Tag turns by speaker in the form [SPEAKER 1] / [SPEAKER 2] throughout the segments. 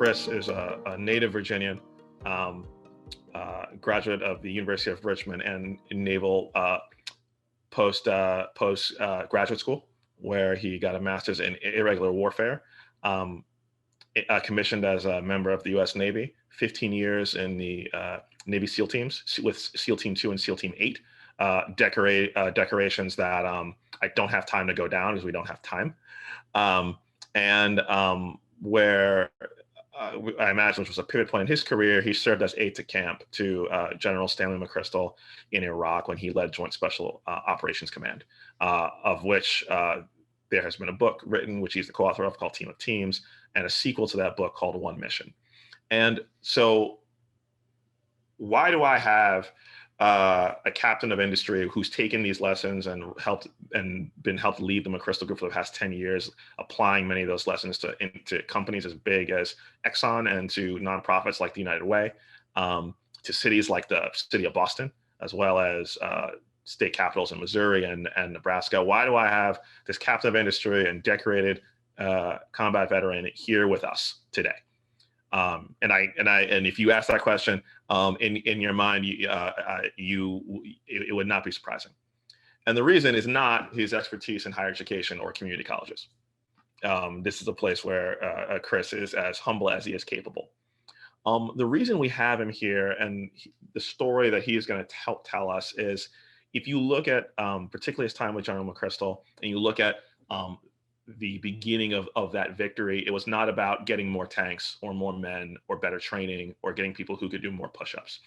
[SPEAKER 1] Chris is a native Virginian, um, graduate of the University of Richmond and naval post graduate school, where he got a master's in irregular warfare. Um, Commissioned as a member of the U.S. Navy, 15 years in the Navy SEAL teams with SEAL Team 2 and SEAL Team 8. Decorations that I don't have time to go down because we don't have time. And where I imagine, which was a pivot point in his career, he served as aide to camp to General Stanley McChrystal in Iraq when he led Joint Special Operations Command, of which there has been a book written, which he's the co-author of, called Team of Teams, and a sequel to that book called One Mission. And so why do I have a captain of industry who's taken these lessons and been helped lead the McChrystal Group for the past 10 years, applying many of those lessons to companies as big as Exxon and to nonprofits like the United Way, to cities like the city of Boston, as well as state capitals in Missouri and Nebraska? Why do I have this captain of industry and decorated combat veteran here with us today? And if you ask that question, in your mind, it would not be surprising. And the reason is not his expertise in higher education or community colleges. This is a place where Chris is as humble as he is capable. The reason we have him here and the story that he is going to help tell us is, if you look at particularly his time with General McChrystal, and you look at the beginning of that victory, it was not about getting more tanks or more men or better training or getting people who could do more push-ups.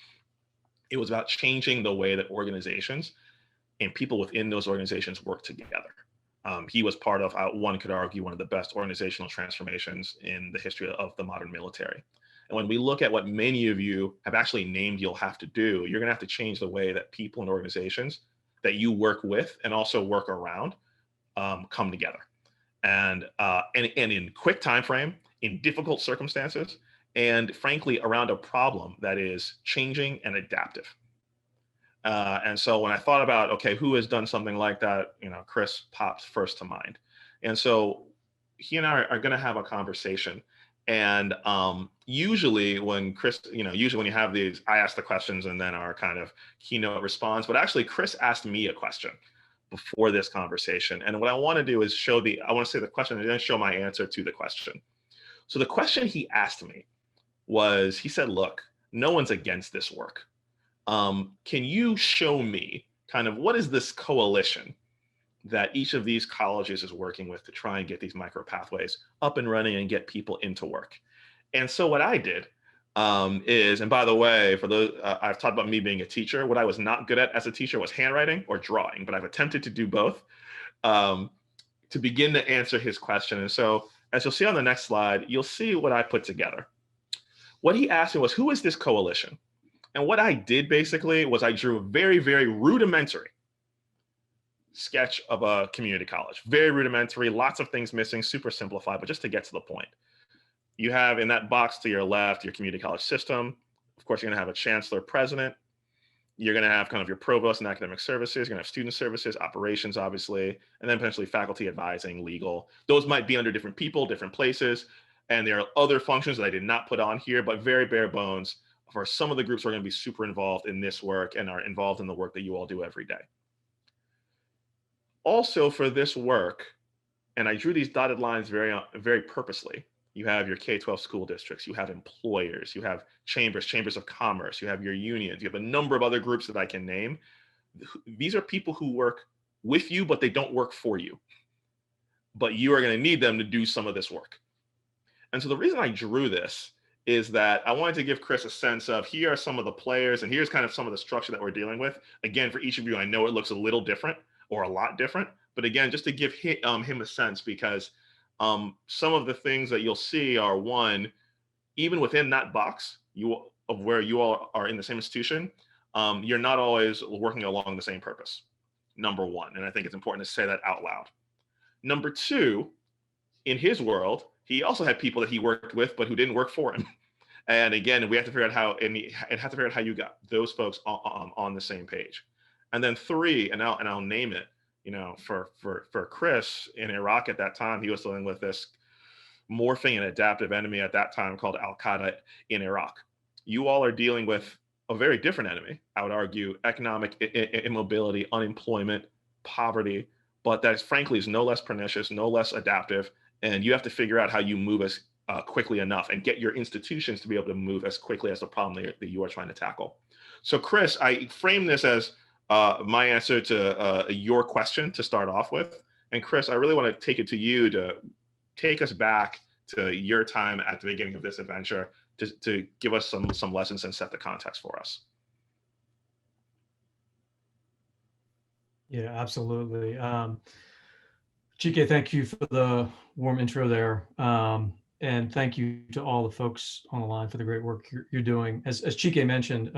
[SPEAKER 1] It was about changing the way that organizations and people within those organizations work together. He was part of, one could argue, one of the best organizational transformations in the history of the modern military. And when we look at what many of you have actually named you'll have to do, you're going to have to change the way that people and organizations that you work with and also work around come together. And in quick time frame, in difficult circumstances, and frankly, around a problem that is changing and adaptive. And so when I thought about, okay, who has done something like that, Chris pops first to mind. And so he and I are going to have a conversation. And usually when Chris, usually when you have these, I ask the questions and then our kind of keynote response. But actually, Chris asked me a question before this conversation. And what I want to do is I want to say the question and then show my answer to the question. So the question he asked me was, he said, look, no one's against this work. Can you show me kind of what is this coalition that each of these colleges is working with to try and get these micro pathways up and running and get people into work? And so what I did is, and by the way, for those, I've talked about me being a teacher. What I was not good at as a teacher was handwriting or drawing, but I've attempted to do both to begin to answer his question. And so as you'll see on the next slide, you'll see what I put together. What he asked me was, who is this coalition? And what I did basically was I drew a very, very rudimentary sketch of a community college. Very rudimentary, lots of things missing, super simplified, but just to get to the point. You have in that box to your left, your community college system. Of course, you're going to have a chancellor, president. You're going to have kind of your provost and academic services. You're going to have student services, operations, obviously, and then potentially faculty advising, legal. Those might be under different people, different places. And there are other functions that I did not put on here, but very bare bones for some of the groups who are going to be super involved in this work and are involved in the work that you all do every day. Also for this work, and I drew these dotted lines very purposely, you have your K-12 school districts, you have employers, you have chambers of commerce, you have your unions, you have a number of other groups that I can name. These are people who work with you, but they don't work for you. But you are going to need them to do some of this work. And so the reason I drew this is that I wanted to give Chris a sense of, here are some of the players, and here's kind of some of the structure that we're dealing with. Again, for each of you, I know it looks a little different or a lot different, but again, just to give him a sense, because some of the things that you'll see are, one, even within that box of where you all are in the same institution, you're not always working along the same purpose, number one. And I think it's important to say that out loud. Number two, in his world, he also had people that he worked with, but who didn't work for him. And again, we have to figure out how you got those folks on the same page. And then three, and I'll name it, for Chris in Iraq at that time, he was dealing with this morphing and adaptive enemy at that time called Al-Qaeda in Iraq. You all are dealing with a very different enemy, I would argue, economic immobility, unemployment, poverty, but that frankly is no less pernicious, no less adaptive, and you have to figure out how you move as quickly enough and get your institutions to be able to move as quickly as the problem that you are trying to tackle. So Chris, I frame this as my answer to your question to start off with. And Chris, I really want to take it to you to take us back to your time at the beginning of this adventure to give us some lessons and set the context for us.
[SPEAKER 2] Yeah, absolutely. Chike, thank you for the warm intro there. And thank you to all the folks on the line for the great work you're doing. As Chike mentioned,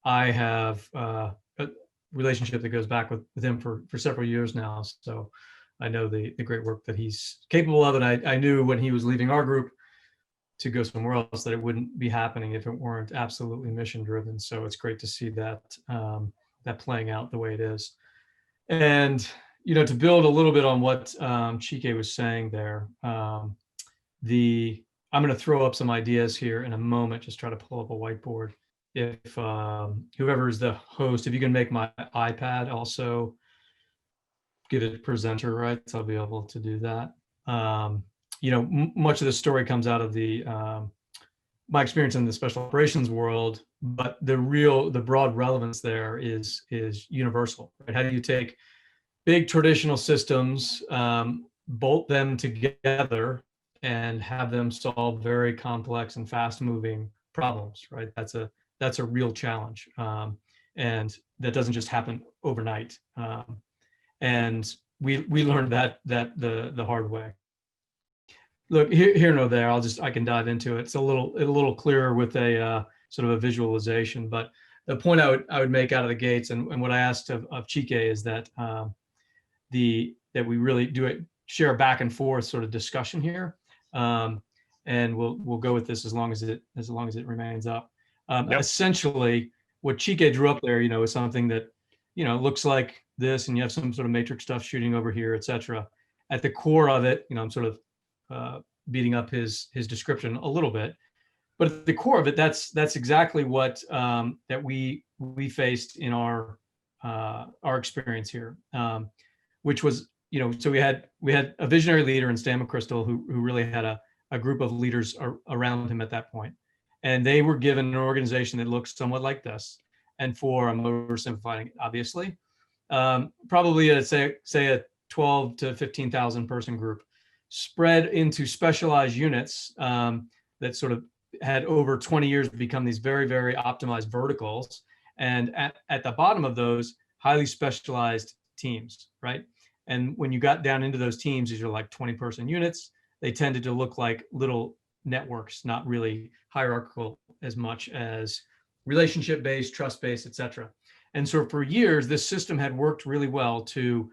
[SPEAKER 2] I have a relationship that goes back with him for several years now. So I know the great work that he's capable of. And I knew when he was leaving our group to go somewhere else that it wouldn't be happening if it weren't absolutely mission driven. So it's great to see that that playing out the way it is. And to build a little bit on what Chike was saying there, I'm going to throw up some ideas here in a moment. Just try to pull up a whiteboard. If whoever is the host, if you can make my iPad also give it presenter rights, I'll be able to do that. Much of the story comes out of my experience in the special operations world, but the broad relevance there is universal. Right? How do you take big traditional systems, bolt them together, and have them solve very complex and fast-moving problems? Right? That's a real challenge, and that doesn't just happen overnight. And we learned that the hard way. Look, here nor there, I can dive into it. It's a little clearer with a sort of a visualization. But the point I would make out of the gates, and what I asked of Chike is that that we really share a back and forth sort of discussion here, and we'll go with this as long as it remains up. Yep. Essentially, what Chike drew up there, is something that looks like this, and you have some sort of matrix stuff shooting over here, etc. At the core of it, I'm sort of beating up his description a little bit, but at the core of it, that's exactly what that we faced in our experience here, which was so we had a visionary leader in Stan McChrystal who really had a group of leaders around him at that point, and they were given an organization that looks somewhat like this. And I'm oversimplifying, obviously, probably say a 12 to 15,000 person group, spread into specialized units that sort of had over 20 years become these very, very optimized verticals. And at the bottom of those, highly specialized teams, right? And when you got down into those teams, these are like 20-person units. They tended to look like little networks, not really hierarchical as much as relationship-based, trust-based, et cetera. And so for years, this system had worked really well to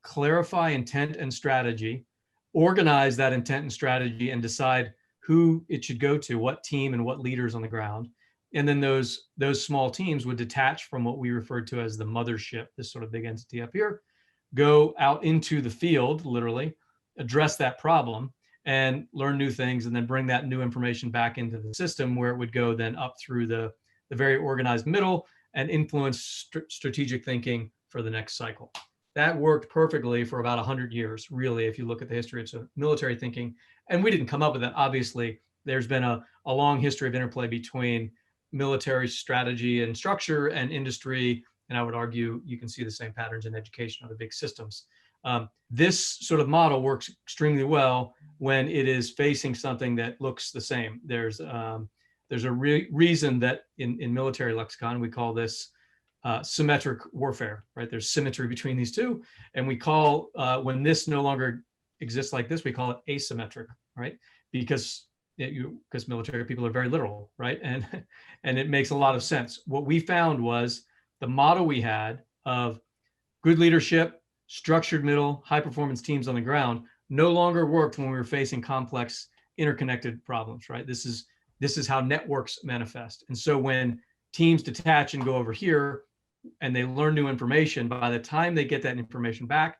[SPEAKER 2] clarify intent and strategy, organize that intent and strategy, and decide who it should go to, what team and what leaders on the ground. And then those small teams would detach from what we referred to as the mothership, this sort of big entity up here, go out into the field, literally, address that problem, and learn new things, and then bring that new information back into the system, where it would go then up through the very organized middle and influence strategic thinking for the next cycle. That worked perfectly for about 100 years, really, if you look at the history of military thinking. And we didn't come up with that. Obviously, there's been a long history of interplay between military strategy and structure and industry. And I would argue you can see the same patterns in education of the big systems. This sort of model works extremely well when it is facing something that looks the same. There's a reason that in military lexicon, we call this symmetric warfare, right? There's symmetry between these two. And we call, when this no longer exists like this, we call it asymmetric, right? Because military people are very literal, right? And it makes a lot of sense. What we found was the model we had of good leadership, structured middle, high performance teams on the ground no longer worked when we were facing complex interconnected problems, right? This is how networks manifest. And so when teams detach and go over here and they learn new information, by the time they get that information back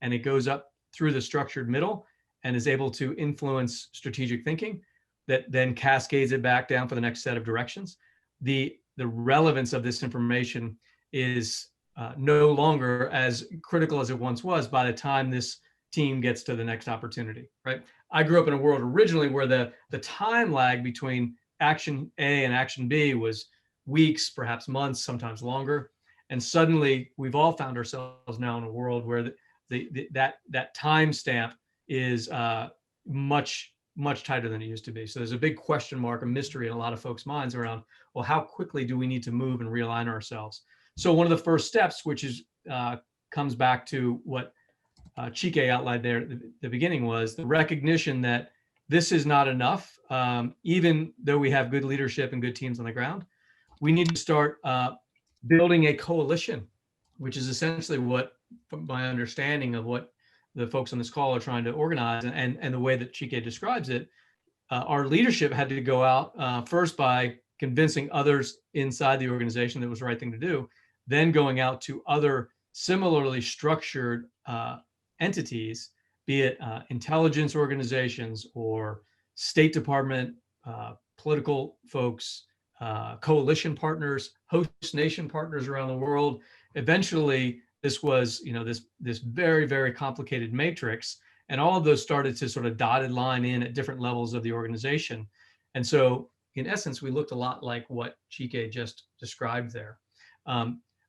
[SPEAKER 2] and it goes up through the structured middle and is able to influence strategic thinking that then cascades it back down for the next set of directions. The relevance of this information is no longer as critical as it once was by the time this team gets to the next opportunity, right? I grew up in a world originally where the time lag between action A and action B was weeks, perhaps months, sometimes longer. And suddenly we've all found ourselves now in a world where that time stamp is much tighter than it used to be. So there's a big question mark, a mystery in a lot of folks' minds around, well, how quickly do we need to move and realign ourselves? So one of the first steps, which is comes back to what Chike outlined there at the beginning, was the recognition that this is not enough. Even though we have good leadership and good teams on the ground, we need to start building a coalition, which is essentially what, from my understanding of what the folks on this call are trying to organize, and the way that Chike describes it, our leadership had to go out first by convincing others inside the organization that it was the right thing to do, then going out to other similarly structured entities, be it intelligence organizations or State Department, political folks, coalition partners, host nation partners around the world. Eventually, this was, this very, very complicated matrix, and all of those started to sort of dotted line in at different levels of the organization. And so, in essence, we looked a lot like what Chike just described there,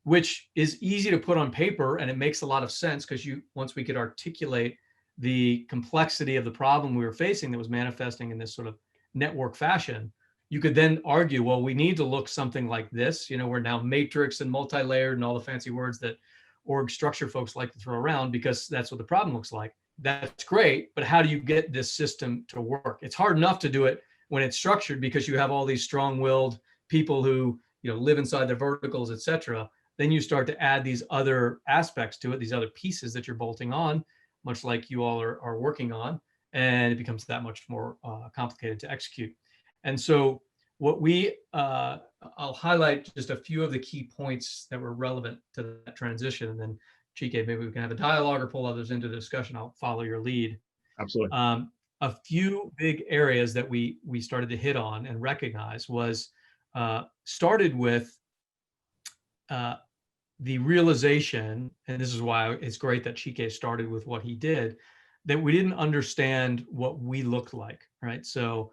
[SPEAKER 2] which is easy to put on paper, and it makes a lot of sense because once we could articulate the complexity of the problem we were facing that was manifesting in this sort of network fashion, you could then argue, well, we need to look something like this. We're now matrix and multi-layered and all the fancy words that org structure folks like to throw around because that's what the problem looks like. That's great, but how do you get this system to work? It's hard enough to do it when it's structured because you have all these strong-willed people who live inside their verticals, et cetera. Then you start to add these other aspects to it, these other pieces that you're bolting on, much like you all are working on, and it becomes that much more complicated to execute. And so what I'll highlight just a few of the key points that were relevant to that transition, and then Chike, maybe we can have a dialogue or pull others into the discussion. I'll follow your lead.
[SPEAKER 1] Absolutely.
[SPEAKER 2] A few big areas that we started to hit on and recognize was started with the realization, and this is why it's great that Chike started with what he did, that we didn't understand what we looked like, right? So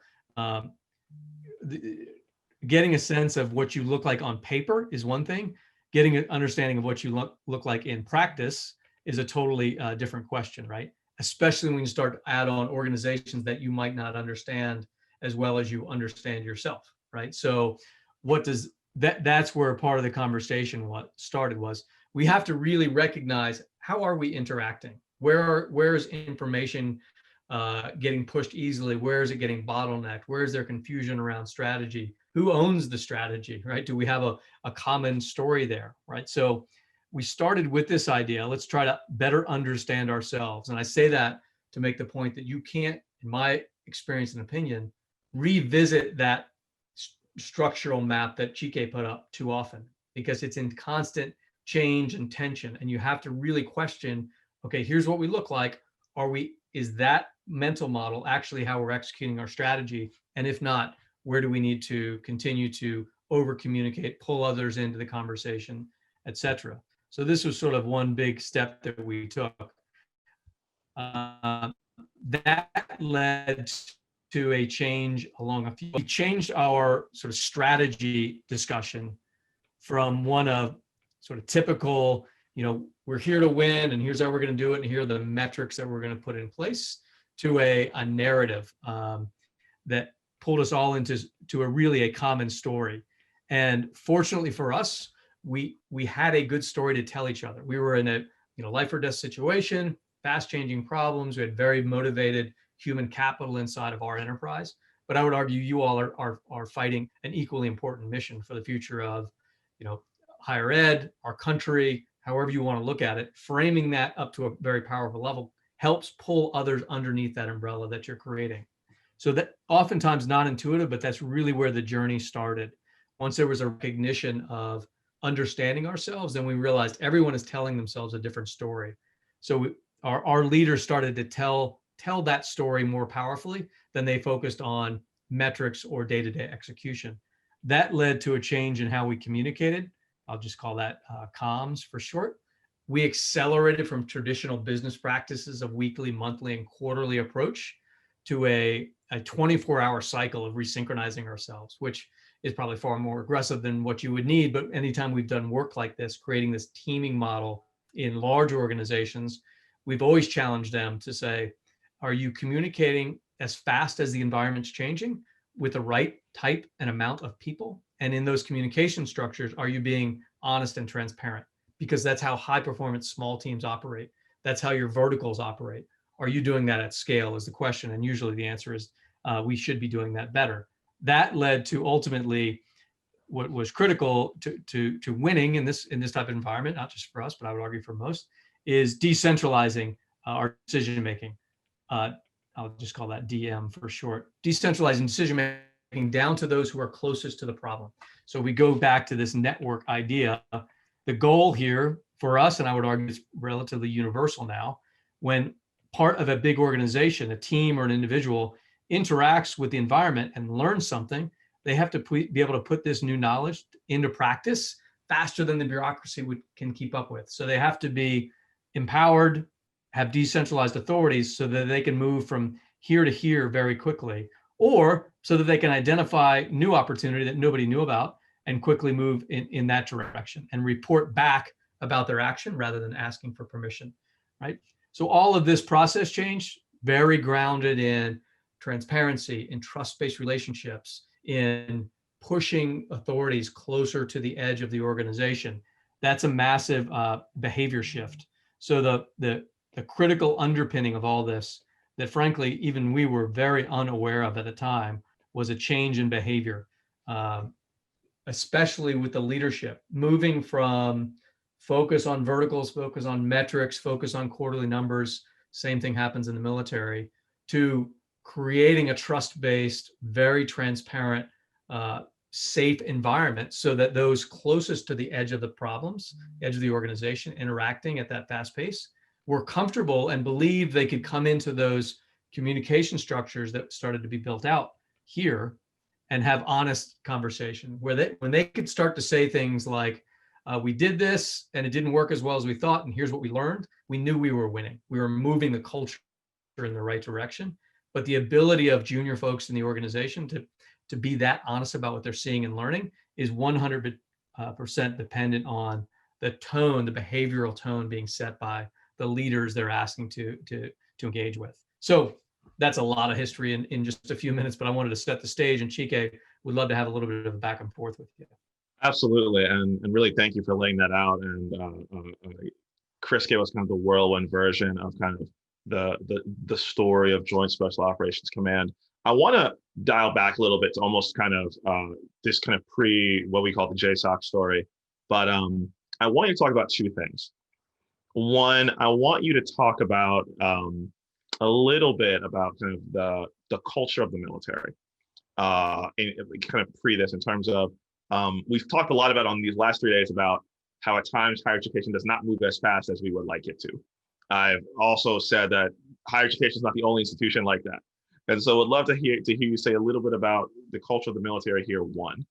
[SPEAKER 2] getting a sense of what you look like on paper is one thing. Getting an understanding of what you look like in practice is a totally different question, right? Especially when you start to add on organizations that you might not understand as well as you understand yourself, right? So what does that's where part of the conversation started was we have to really recognize, how are we interacting? Where is information getting pushed easily? Where is it getting bottlenecked? Where is there confusion around strategy? Who owns the strategy, right? Do we have a common story there, right? So we started with this idea, let's try to better understand ourselves. And I say that to make the point that you can't, in my experience and opinion, revisit that structural map that Chike put up too often, because it's in constant change and tension. And you have to really question, okay, here's what we look like. Is that mental model actually how we're executing our strategy? And if not, where do we need to continue to over communicate, pull others into the conversation, et cetera? So this was sort of one big step that we took. That led to a change we changed our sort of strategy discussion from one of sort of typical, we're here to win and here's how we're going to do it and here are the metrics that we're going to put in place, to a narrative that pulled us all into a common story. And fortunately for us, we had a good story to tell each other. We were in a life or death situation, fast changing problems. We had very motivated human capital inside of our enterprise. But I would argue you all are fighting an equally important mission for the future of higher ed, our country, however you want to look at it. Framing that up to a very powerful level helps pull others underneath that umbrella that you're creating. So that oftentimes not intuitive, but that's really where the journey started. Once there was a recognition of understanding ourselves, then we realized everyone is telling themselves a different story. So our leaders started to tell tell that story more powerfully than they focused on metrics or day-to-day execution. That led to a change in how we communicated. I'll just call that comms for short. We accelerated from traditional business practices of weekly, monthly, and quarterly approach to a 24-hour cycle of resynchronizing ourselves, which is probably far more aggressive than what you would need. But anytime we've done work like this, creating this teaming model in large organizations, we've always challenged them to say, are you communicating as fast as the environment's changing with the right type and amount of people? And in those communication structures, are you being honest and transparent? Because that's how high performance small teams operate. That's how your verticals operate. Are you doing that at scale is the question. And usually the answer is we should be doing that better. That led to ultimately what was critical to winning in this type of environment, not just for us, but I would argue for most, is decentralizing our decision making. I'll just call that DM for short. Decentralizing decision making down to those who are closest to the problem. So we go back to this network idea. The goal here for us, and I would argue it's relatively universal now, when part of a big organization, a team or an individual interacts with the environment and learns something, they have to be able to put this new knowledge into practice faster than the bureaucracy can keep up with. So they have to be empowered, have decentralized authorities so that they can move from here to here very quickly, or so that they can identify new opportunity that nobody knew about and quickly move in that direction and report back about their action rather than asking for permission, right? So all of this process change, very grounded in transparency, in trust-based relationships, in pushing authorities closer to the edge of the organization. That's a massive behavior shift. So the critical underpinning of all this that frankly, even we were very unaware of at the time was a change in behavior, especially with the leadership, moving from focus on verticals, focus on metrics, focus on quarterly numbers. Same thing happens in the military, to creating a trust-based, very transparent, safe environment so that those closest to the edge of the problems, edge of the organization, interacting at that fast pace, were comfortable and believed they could come into those communication structures that started to be built out here and have honest conversation where when they could start to say things like, we did this and it didn't work as well as we thought, and here's what we learned. We knew we were winning. We were moving the culture in the right direction. But the ability of junior folks in the organization to be that honest about what they're seeing and learning is 100% dependent on the tone, the behavioral tone being set by the leaders they're asking to engage with. So that's a lot of history in just a few minutes, but I wanted to set the stage, and Chike would love to have a little bit of a back and forth with you.
[SPEAKER 1] Absolutely, and really thank you for laying that out. And Chris gave us kind of the whirlwind version of kind of the story of Joint Special Operations Command. I want to dial back a little bit to almost kind of this kind of what we call the JSOC story, but I want you to talk about two things. One, I want you to talk about a little bit about kind of the culture of the military, and kind of pre this in terms of we've talked a lot about on these last 3 days about how at times higher education does not move as fast as we would like it to. I've also said that higher education is not the only institution like that. And so I'd love to hear you say a little bit about the culture of the military here, one.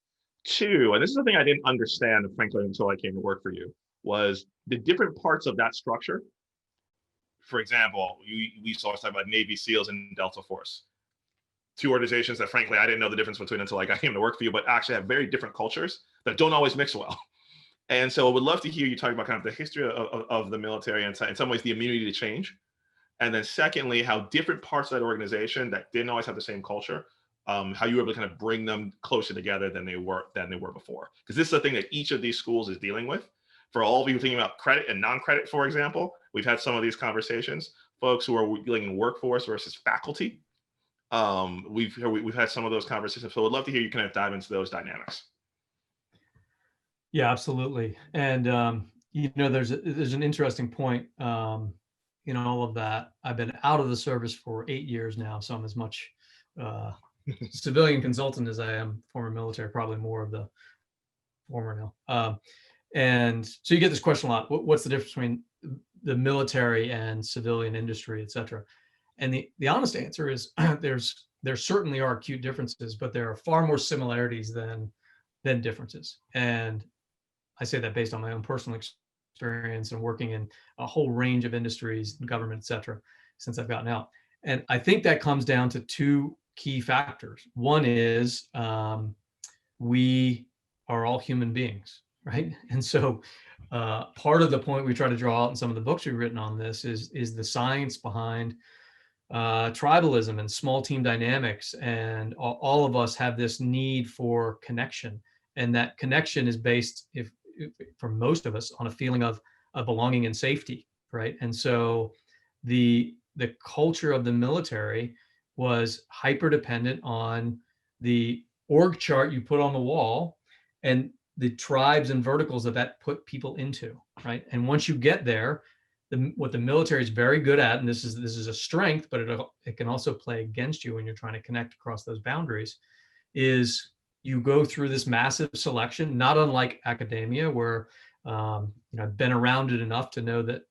[SPEAKER 1] Two, and this is something I didn't understand, frankly, until I came to work for you, was the different parts of that structure. For example, we saw us talk about Navy SEALs and Delta Force. Two organizations that, frankly, I didn't know the difference between until I came to work for you, but actually have very different cultures that don't always mix well. And so I would love to hear you talk about kind of the history of the military and in some ways the immunity to change. And then secondly, how different parts of that organization that didn't always have the same culture, how you were able to kind of bring them closer together than they were before. Because this is the thing that each of these schools is dealing with. For all of you thinking about credit and non-credit, for example, we've had some of these conversations. Folks who are dealing in workforce versus faculty, we've had some of those conversations. So I'd love to hear you kind of dive into those dynamics.
[SPEAKER 2] Yeah, absolutely. And there's an interesting point in all of that. I've been out of the service for 8 years now, so I'm as much civilian consultant as I am former military, probably more of the former now. And so you get this question a lot: what's the difference between the military and civilian industry, et cetera? And the honest answer is there certainly are acute differences, but there are far more similarities than differences. And I say that based on my own personal experience and working in a whole range of industries, government, et cetera, since I've gotten out. And I think that comes down to two key factors. One is we are all human beings, right? And so part of the point we try to draw out in some of the books we've written on this is the science behind tribalism and small team dynamics. And all of us have this need for connection. And that connection is based, if for most of us, on a feeling of belonging and safety, right? And so the culture of the military was hyper dependent on the org chart you put on the wall and the tribes and verticals that put people into, right? And once you get there, what the military is very good at, and this is a strength, but it can also play against you when you're trying to connect across those boundaries, is you go through this massive selection, not unlike academia, where I've been around it enough to know that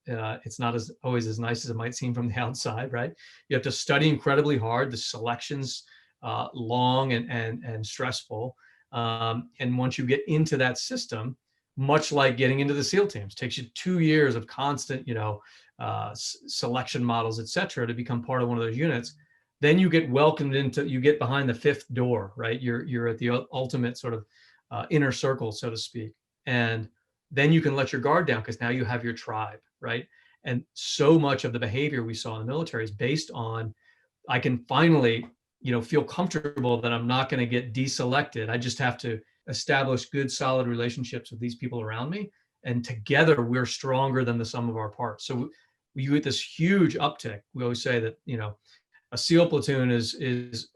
[SPEAKER 2] it's not always as nice as it might seem from the outside, right? You have to study incredibly hard. The selection's long and stressful. And once you get into that system, much like getting into the SEAL teams, takes you 2 years of constant, selection models, et cetera, to become part of one of those units. Then you get welcomed into, you get behind the fifth door, right? You're at the ultimate sort of inner circle, so to speak. And then you can let your guard down because now you have your tribe, right? And so much of the behavior we saw in the military is based on, I can finally, feel comfortable that I'm not going to get deselected. I just have to establish good, solid relationships with these people around me. And together we're stronger than the sum of our parts. So we get this huge uptick. We always say that, a SEAL platoon is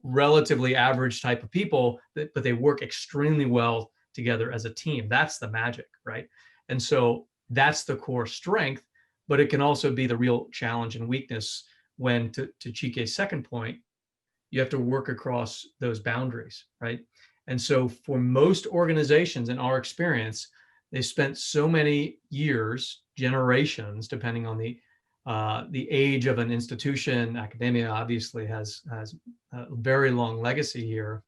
[SPEAKER 2] relatively average type of people, but they work extremely well together as a team. That's the magic, right? And so that's the core strength, but it can also be the real challenge and weakness when, to Chike's second point, you have to work across those boundaries, right? And so for most organizations, in our experience, they spent so many years, generations, depending on the age of an institution. Academia obviously has a very long legacy here,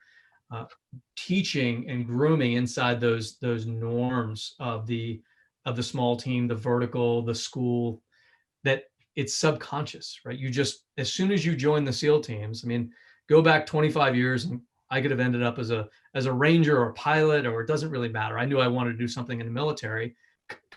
[SPEAKER 2] teaching and grooming inside those norms of the small team, the vertical, the school, that it's subconscious, right? You just, as soon as you join the SEAL teams, go back 25 years and I could have ended up as a ranger or a pilot, or it doesn't really matter. I knew I wanted to do something in the military.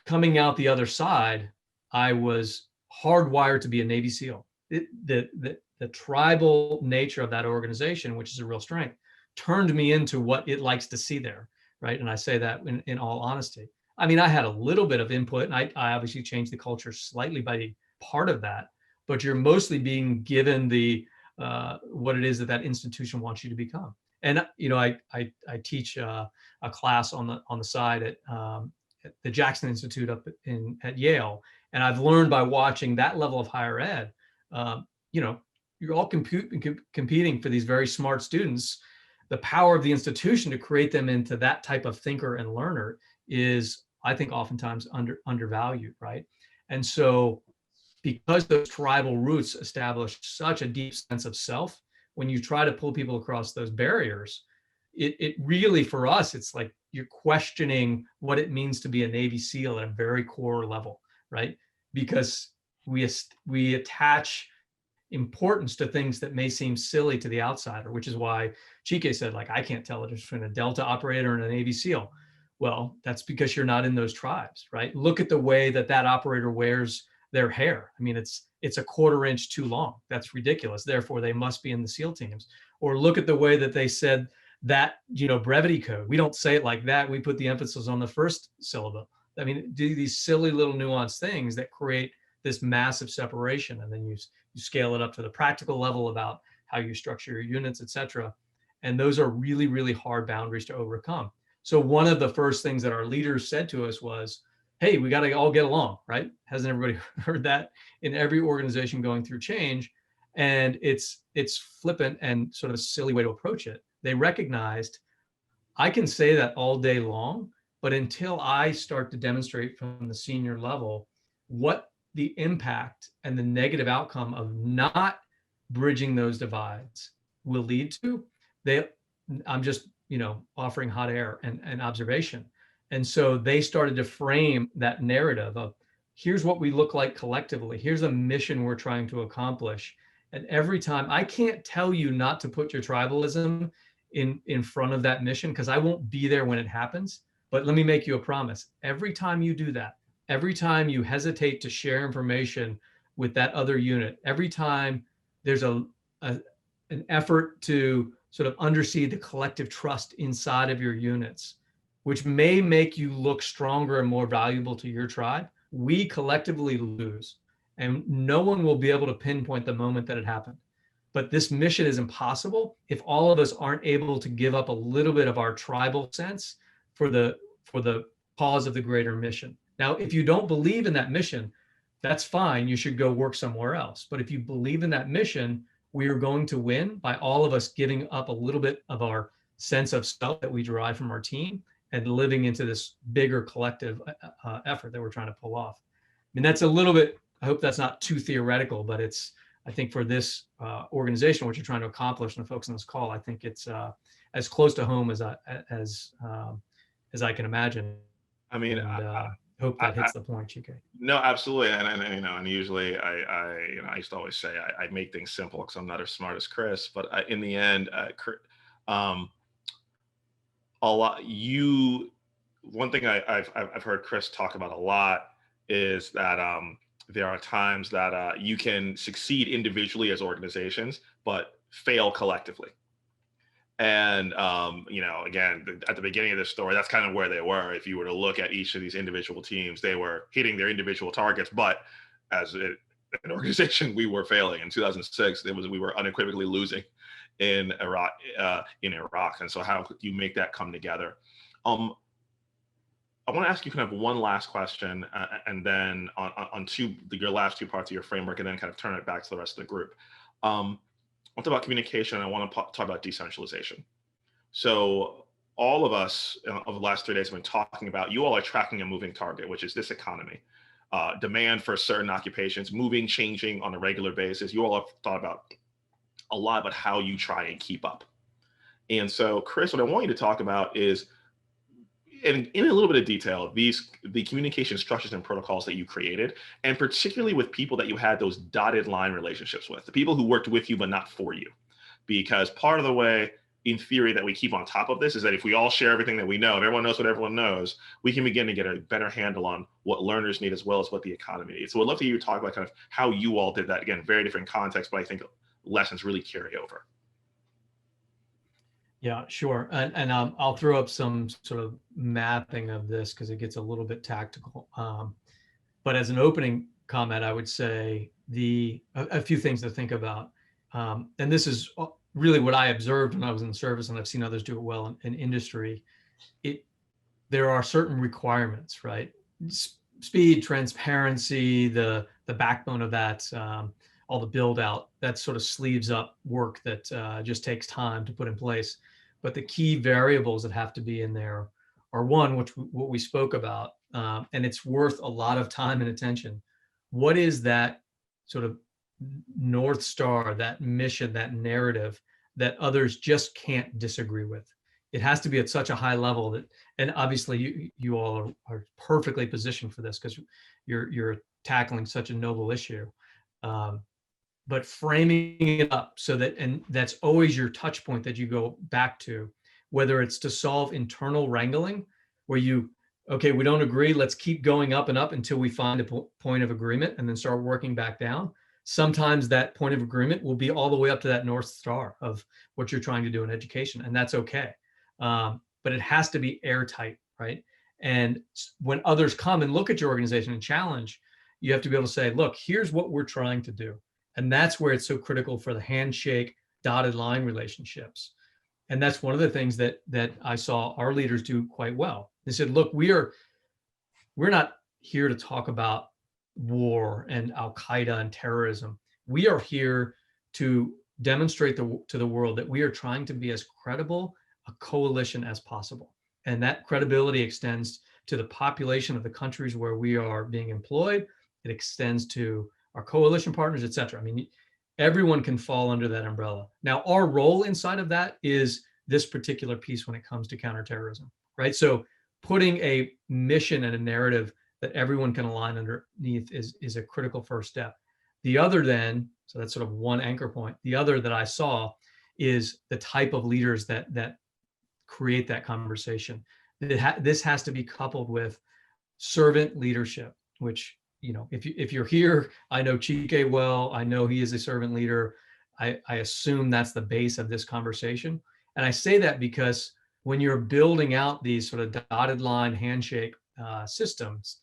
[SPEAKER 2] Coming out the other side, I was hardwired to be a Navy SEAL. The tribal nature of that organization, which is a real strength, turned me into what it likes to see there, right? And I say that in all honesty. I had a little bit of input, and I obviously changed the culture slightly by part of that, but you're mostly being given the what it is that institution wants you to become. And I teach a class on the side at the Jackson Institute up at Yale, and I've learned by watching that level of higher ed. You're all competing for these very smart students. The power of the institution to create them into that type of thinker and learner is, I think, oftentimes undervalued, right? And so, because those tribal roots establish such a deep sense of self, when you try to pull people across those barriers, it really, for us, it's like you're questioning what it means to be a Navy SEAL at a very core level, right? Because we attach importance to things that may seem silly to the outsider, which is why Chike said, I can't tell the difference between a Delta operator and a Navy SEAL. Well, that's because you're not in those tribes, right? Look at the way that operator wears their hair. It's a 1/4 inch too long. That's ridiculous. Therefore, they must be in the SEAL teams. Or look at the way that they said that, brevity code. We don't say it like that. We put the emphasis on the first syllable. Do these silly little nuanced things that create this massive separation. And then you scale it up to the practical level about how you structure your units, et cetera. And those are really, really hard boundaries to overcome. So one of the first things that our leaders said to us was, hey, we got to all get along, right? Hasn't everybody heard that in every organization going through change? And it's flippant and sort of a silly way to approach it. They recognized, I can say that all day long, but until I start to demonstrate from the senior level what the impact and the negative outcome of not bridging those divides will lead to, I'm just, offering hot air and observation. And so they started to frame that narrative of, here's what we look like collectively. Here's a mission we're trying to accomplish. And every time, I can't tell you not to put your tribalism in front of that mission, because I won't be there when it happens. But let me make you a promise. Every time you do that, every time you hesitate to share information with that other unit, every time there's an effort to sort of undersea the collective trust inside of your units, which may make you look stronger and more valuable to your tribe, we collectively lose. And no one will be able to pinpoint the moment that it happened. But this mission is impossible if all of us aren't able to give up a little bit of our tribal sense for the cause of the greater mission. Now, if you don't believe in that mission, that's fine. You should go work somewhere else. But if you believe in that mission, we are going to win by all of us giving up a little bit of our sense of self that we derive from our team and living into this bigger collective effort that we're trying to pull off. I mean, that's a little bit, I hope that's not too theoretical, but it's, I think for this organization, what you're trying to accomplish, and the folks on this call, I think it's as close to home as I can imagine.
[SPEAKER 1] I mean,
[SPEAKER 2] and, hope that hits the point, Chike.
[SPEAKER 1] No, absolutely, and usually I used to always say I make things simple because I'm not as smart as Chris, but in the end, one thing I've heard Chris talk about a lot is that there are times that you can succeed individually as organizations, but fail collectively. And, again, at the beginning of this story, that's kind of where they were. If you were to look at each of these individual teams, they were hitting their individual targets, but as an organization, we were failing. In 2006, we were unequivocally losing in Iraq. And so how could you make that come together? I want to ask you kind of one last question, and then on your last two parts of your framework, and then kind of turn it back to the rest of the group. I want to talk about communication, and I want to talk about decentralization. So all of us over the last 3 days have been talking about, you all are tracking a moving target, which is this economy. Demand for certain occupations, moving, changing on a regular basis. You all have thought about a lot about how you try and keep up. And so, Chris, what I want you to talk about is, in a little bit of detail, the communication structures and protocols that you created, and particularly with people that you had those dotted line relationships with, the people who worked with you but not for you. Because part of the way, in theory, that we keep on top of this is that if we all share everything that we know, if everyone knows what everyone knows, we can begin to get a better handle on what learners need as well as what the economy needs. So I'd love to hear you talk about kind of how you all did that. Again, very different context, but I think lessons really carry over.
[SPEAKER 2] Yeah, sure. And I'll throw up some sort of mapping of this because it gets a little bit tactical. But as an opening comment, I would say a few things to think about. And this is really what I observed when I was in service, and I've seen others do it well in industry. There are certain requirements, right? Speed, transparency, the backbone of that, all the build out, that sort of sleeves up work that just takes time to put in place. But the key variables that have to be in there are one, what we spoke about, and it's worth a lot of time and attention. What is that sort of North Star, that mission, that narrative that others just can't disagree with? It has to be at such a high level that, and obviously you all are perfectly positioned for this because you're tackling such a noble issue. But framing it up so that, and that's always your touch point that you go back to, whether it's to solve internal wrangling where okay, we don't agree, let's keep going up and up until we find a point of agreement and then start working back down. Sometimes that point of agreement will be all the way up to that North Star of what you're trying to do in education, and that's okay. But it has to be airtight, right? And when others come and look at your organization and challenge, you have to be able to say, look, here's what we're trying to do. And that's where it's so critical for the handshake, dotted line relationships. And that's one of the things that I saw our leaders do quite well. They said, look, we're not here to talk about war and Al-Qaeda and terrorism. We are here to demonstrate to the world that we are trying to be as credible a coalition as possible. And that credibility extends to the population of the countries where we are being employed, It extends to our coalition partners, et cetera. I mean, everyone can fall under that umbrella. Now, our role inside of that is this particular piece when it comes to counterterrorism, right? So putting a mission and a narrative that everyone can align underneath is a critical first step. The other then, so that's sort of one anchor point. The other that I saw is the type of leaders that create that conversation. This has to be coupled with servant leadership, which, if you're here, I know Chike well, I know he is a servant leader. I assume that's the base of this conversation. And I say that because when you're building out these sort of dotted line handshake systems,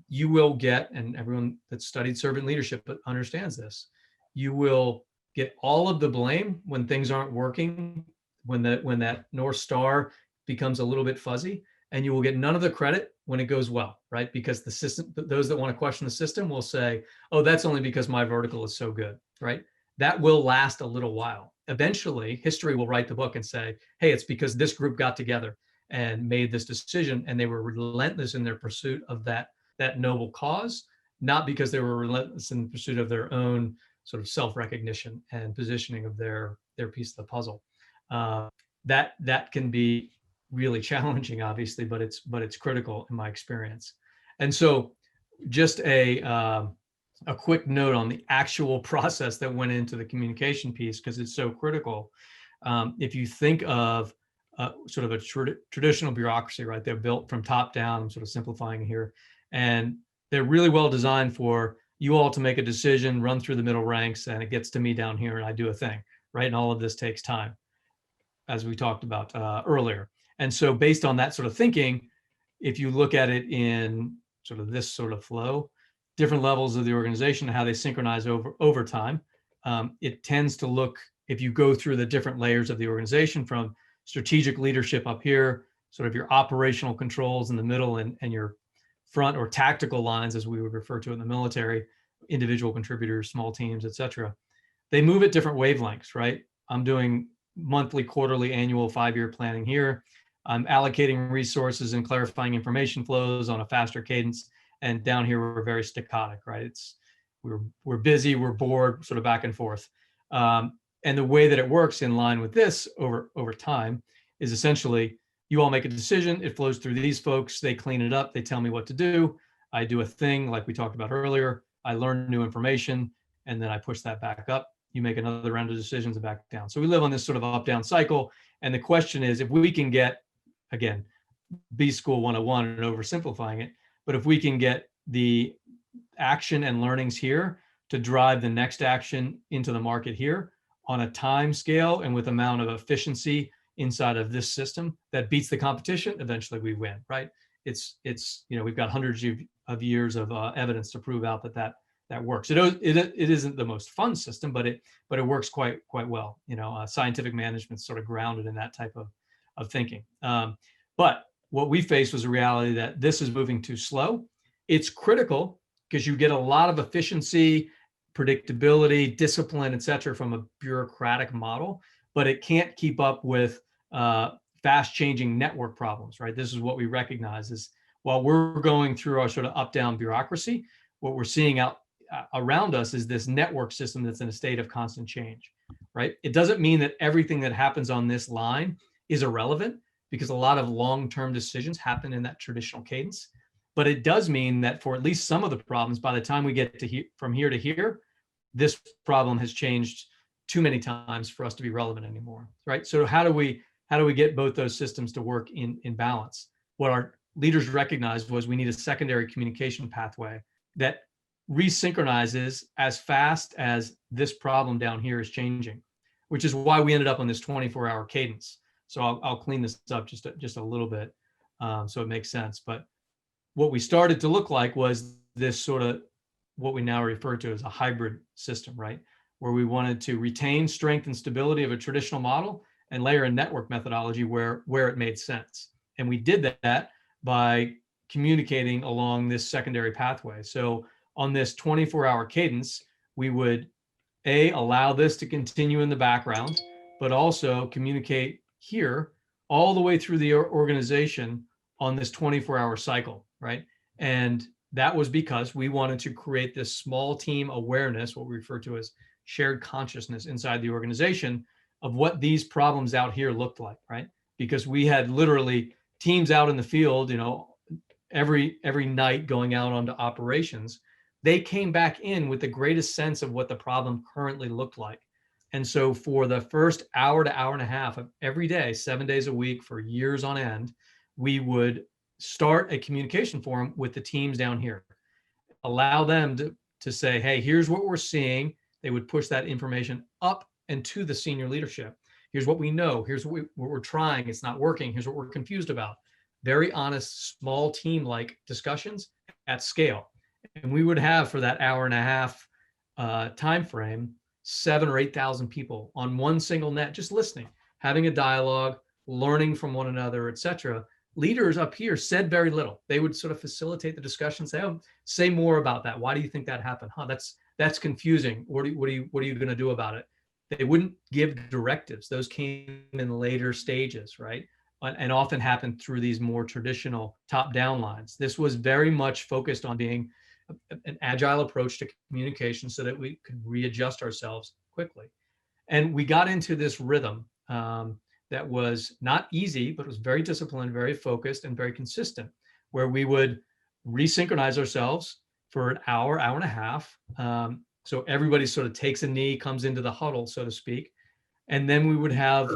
[SPEAKER 2] you will get, and everyone that studied servant leadership but understands this, you will get all of the blame when things aren't working, when that North Star becomes a little bit fuzzy, and you will get none of the credit when it goes well, right? Because the system, those that want to question the system will say, oh, that's only because my vertical is so good, right? That will last a little while. Eventually, history will write the book and say, hey, it's because this group got together and made this decision, and they were relentless in their pursuit of that noble cause, not because they were relentless in pursuit of their own sort of self-recognition and positioning of their piece of the puzzle. That can be really challenging, obviously, but it's critical in my experience. And so, just a quick note on the actual process that went into the communication piece, because it's so critical. If you think of sort of a traditional bureaucracy, right? They're built from top down. I'm sort of simplifying here, and they're really well designed for you all to make a decision, run through the middle ranks, and it gets to me down here, and I do a thing, right? And all of this takes time, as we talked about earlier. And so based on that sort of thinking, if you look at it in sort of this sort of flow, different levels of the organization, how they synchronize over time, it tends to look, if you go through the different layers of the organization, from strategic leadership up here, sort of your operational controls in the middle, and your front or tactical lines, as we would refer to in the military, individual contributors, small teams, et cetera. They move at different wavelengths, right? I'm doing monthly, quarterly, annual, 5-year planning here. I'm allocating resources and clarifying information flows on a faster cadence. And down here, we're very staccato, right? We're busy, we're bored, sort of back and forth. And the way that it works in line with this over time is essentially, you all make a decision, it flows through these folks, they clean it up, they tell me what to do. I do a thing like we talked about earlier. I learn new information, and then I push that back up. You make another round of decisions and back down. So we live on this sort of up-down cycle. And the question is, if we can get, again, B School 101 and oversimplifying it, but if we can get the action and learnings here to drive the next action into the market here on a time scale and with amount of efficiency inside of this system that beats the competition, eventually we win, right? It's we've got hundreds of years of evidence to prove out that works. It isn't the most fun system, but it works quite well. Scientific management's sort of grounded in that type of thinking. But what we faced was a reality that this is moving too slow. It's critical because you get a lot of efficiency, predictability, discipline, et cetera, from a bureaucratic model, but it can't keep up with fast changing network problems, right? This is what we recognize is, while we're going through our sort of up-down bureaucracy, what we're seeing out around us is this network system that's in a state of constant change, right? It doesn't mean that everything that happens on this line is irrelevant, because a lot of long-term decisions happen in that traditional cadence. But it does mean that for at least some of the problems, by the time we get to from here to here, this problem has changed too many times for us to be relevant anymore, right? So how do we get both those systems to work in balance? What our leaders recognized was we need a secondary communication pathway that resynchronizes as fast as this problem down here is changing, which is why we ended up on this 24-hour cadence. So I'll clean this up just a little bit so it makes sense. But what we started to look like was this sort of what we now refer to as a hybrid system, right? Where we wanted to retain strength and stability of a traditional model and layer a network methodology where it made sense. And we did that by communicating along this secondary pathway. So on this 24-hour cadence, we would allow this to continue in the background, but also communicate here all the way through the organization on this 24-hour cycle, right? And that was because we wanted to create this small team awareness, what we refer to as shared consciousness inside the organization, of what these problems out here looked like, right? Because we had literally teams out in the field, every night going out onto operations. They came back in with the greatest sense of what the problem currently looked like. And so for the first hour to hour and a half of every day, 7 days a week for years on end, we would start a communication forum with the teams down here, allow them to say, hey, here's what we're seeing. They would push that information up and to the senior leadership. Here's what we know. Here's what we're trying. It's not working. Here's what we're confused about. Very honest, small team-like discussions at scale. And we would have, for that hour and a half time frame, 7,000 or 8,000 people on one single net, just listening, having a dialogue, learning from one another, etc. Leaders up here said very little. They would sort of facilitate the discussion, say, oh, say more about that. Why do you think that happened? That's confusing. What are you going to do about it? They wouldn't give directives. Those came in later stages, right? And often happened through these more traditional top-down lines. This was very much focused on being an agile approach to communication so that we could readjust ourselves quickly. And we got into this rhythm that was not easy, but was very disciplined, very focused, and very consistent, where we would resynchronize ourselves for an hour, hour and a half. So everybody sort of takes a knee, comes into the huddle, so to speak. And then we would have,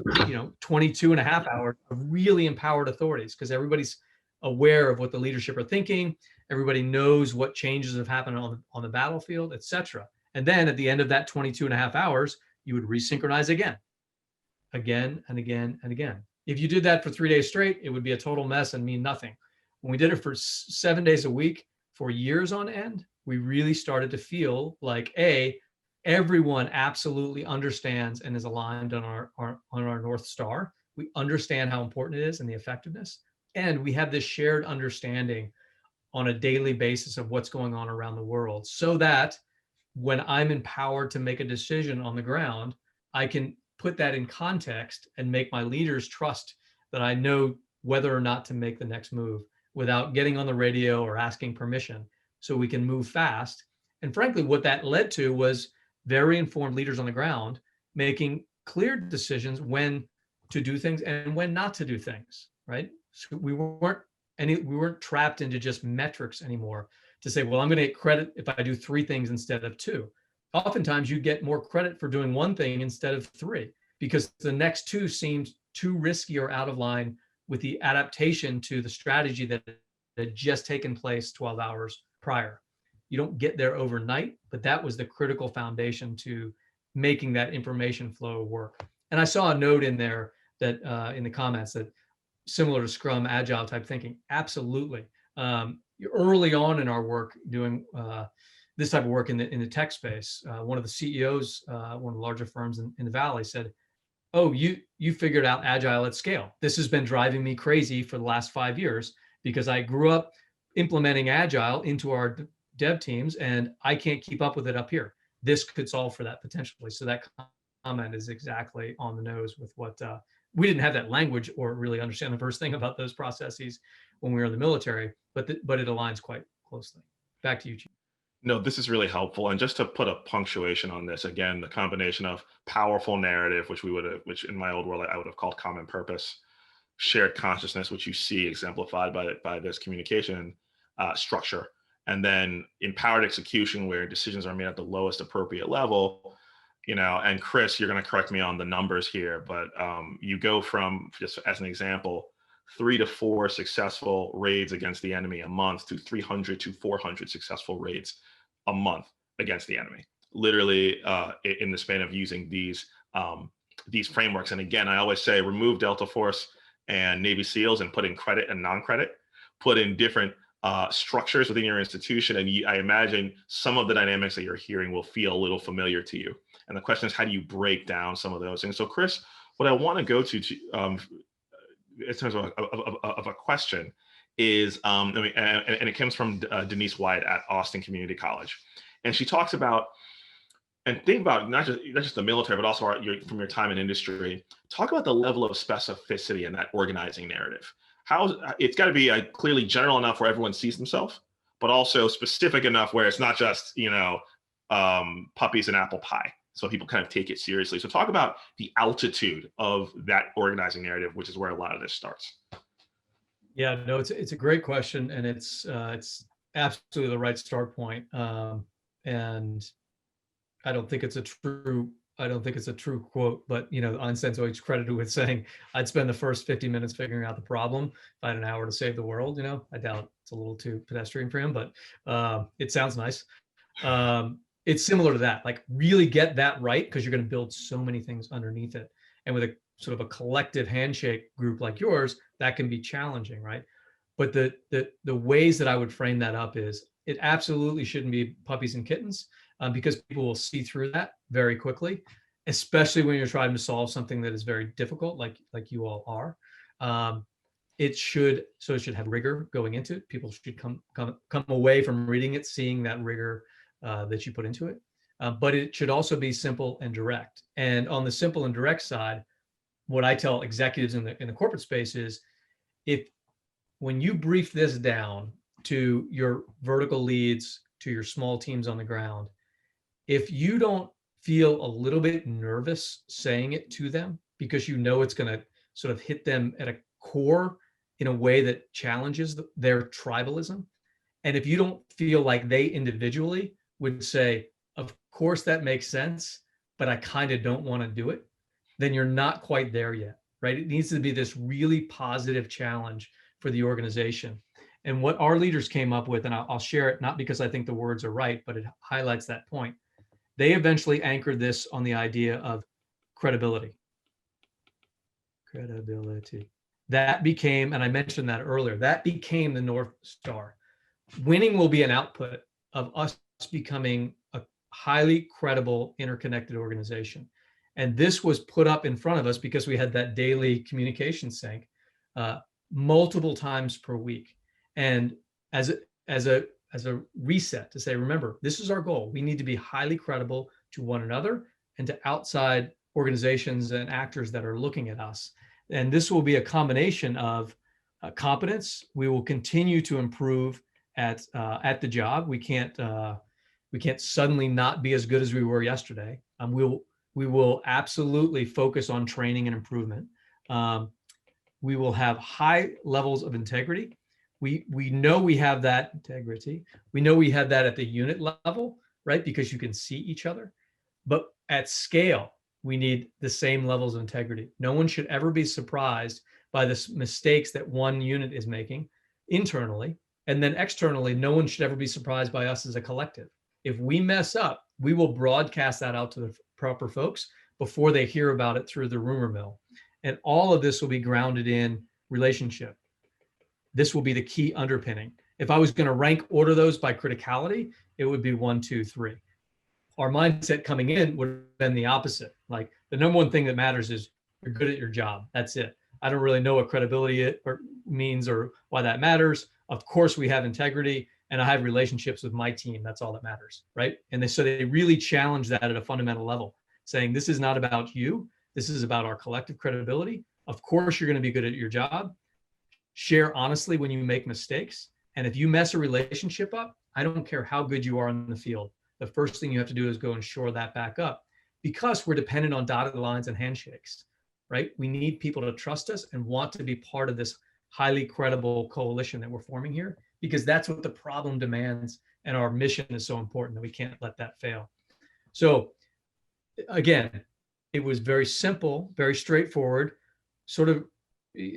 [SPEAKER 2] 22 and a half hours of really empowered authorities, because everybody's aware of what the leadership are thinking. Everybody knows what changes have happened on the battlefield, et cetera. And then at the end of that 22 and a half hours, you would resynchronize again and again and again. If you did that for 3 days straight, it would be a total mess and mean nothing. When we did it for 7 days a week for years on end, we really started to feel like, everyone absolutely understands and is aligned on our North Star. We understand how important it is and the effectiveness. And we have this shared understanding on a daily basis of what's going on around the world, so that when I'm empowered to make a decision on the ground, I can put that in context and make my leaders trust that I know whether or not to make the next move without getting on the radio or asking permission, so we can move fast. And frankly, what that led to was very informed leaders on the ground making clear decisions when to do things and when not to do things, right? So we weren't trapped into just metrics anymore to say, well, I'm going to get credit if I do 3 things instead of 2. Oftentimes you get more credit for doing 1 thing instead of 3, because the next 2 seemed too risky or out of line with the adaptation to the strategy that had just taken place 12 hours prior. You don't get there overnight, but that was the critical foundation to making that information flow work. And I saw a note in there that in the comments that similar to Scrum, Agile type thinking. Absolutely. Early on in our work doing this type of work in the tech space, one of the CEOs, one of the larger firms in the Valley said, oh, you figured out Agile at scale. This has been driving me crazy for the last 5 years, because I grew up implementing Agile into our dev teams and I can't keep up with it up here. This could solve for that potentially. So that comment is exactly on the nose with what we didn't have that language or really understand the first thing about those processes when we were in the military, but it aligns quite closely. Back to you, Chief.
[SPEAKER 1] No, this is really helpful. And just to put a punctuation on this, again, the combination of powerful narrative, which in my old world I would have called common purpose, shared consciousness, which you see exemplified by this communication structure, and then empowered execution, where decisions are made at the lowest appropriate level. And Chris, you're going to correct me on the numbers here, but you go from, just as an example, 3 to 4 successful raids against the enemy a month to 300 to 400 successful raids a month against the enemy, literally in the span of using these frameworks. And again, I always say, remove Delta Force and Navy SEALs and put in credit and non-credit, put in different structures within your institution. And I imagine some of the dynamics that you're hearing will feel a little familiar to you. And the question is, how do you break down some of those things? So Chris, what I want to go to in terms of a question is, and it comes from Denise White at Austin Community College. And she talks about, and think about not just the military, but also from your time in industry, talk about the level of specificity in that organizing narrative. It's got to be clearly general enough where everyone sees themselves, but also specific enough where it's not just, puppies and apple pie. So people kind of take it seriously. So talk about the altitude of that organizing narrative, which is where a lot of this starts.
[SPEAKER 2] Yeah, no, it's a great question, and it's absolutely the right start point. And I don't think it's a true quote, but Einstein's always credited with saying, "I'd spend the first 50 minutes figuring out the problem if I had an hour to save the world." I doubt it's a little too pedestrian for him, but it sounds nice. It's similar to that. Like, really get that right, because you're going to build so many things underneath it. And with a sort of a collective handshake group like yours, that can be challenging, right? But the ways that I would frame that up is, it absolutely shouldn't be puppies and kittens, because people will see through that very quickly, especially when you're trying to solve something that is very difficult, like you all are. It should have rigor going into it. People should come away from reading it seeing that rigor that you put into it. But it should also be simple and direct. And on the simple and direct side, what I tell executives in the corporate space is, when you brief this down to your vertical leads, to your small teams on the ground, if you don't feel a little bit nervous saying it to them, because it's going to sort of hit them at a core in a way that challenges their tribalism, and if you don't feel like they individually would say, "Of course that makes sense, but I kind of don't want to do it," then you're not quite there yet, right? It needs to be this really positive challenge for the organization. And what our leaders came up with, and I'll share it, not because I think the words are right, but it highlights that point. They eventually anchored this on the idea of credibility. Credibility. That became, and I mentioned that earlier, that became the North Star. Winning will be an output of us becoming a highly credible, interconnected organization. And this was put up in front of us because we had that daily communication sync multiple times per week. And as a reset to say, remember, this is our goal. We need to be highly credible to one another and to outside organizations and actors that are looking at us. And this will be a combination of competence. We will continue to improve at the job. We can't suddenly not be as good as we were yesterday. We will absolutely focus on training and improvement. We will have high levels of integrity. We know we have that integrity. We know we have that at the unit level, right? Because you can see each other. But at scale, we need the same levels of integrity. No one should ever be surprised by the mistakes that one unit is making internally. And then externally, no one should ever be surprised by us as a collective. If we mess up, we will broadcast that out to the proper folks before they hear about it through the rumor mill. And all of this will be grounded in relationship. This will be the key underpinning. If I was going to rank order those by criticality, it would be 1, 2, 3. Our mindset coming in would have been the opposite. Like, the number one thing that matters is you're good at your job. That's it. I don't really know what credibility means or why that matters. Of course, we have integrity, and I have relationships with my team. That's all that matters, right? And so they really challenge that at a fundamental level, saying this is not about you. This is about our collective credibility. Of course, you're going to be good at your job. Share honestly when you make mistakes. And if you mess a relationship up, I don't care how good you are in the field. The first thing you have to do is go and shore that back up, because we're dependent on dotted lines and handshakes, right? We need people to trust us and want to be part of this highly credible coalition that we're forming here, because that's what the problem demands. And our mission is so important that we can't let that fail. So again, it was very simple, very straightforward, sort of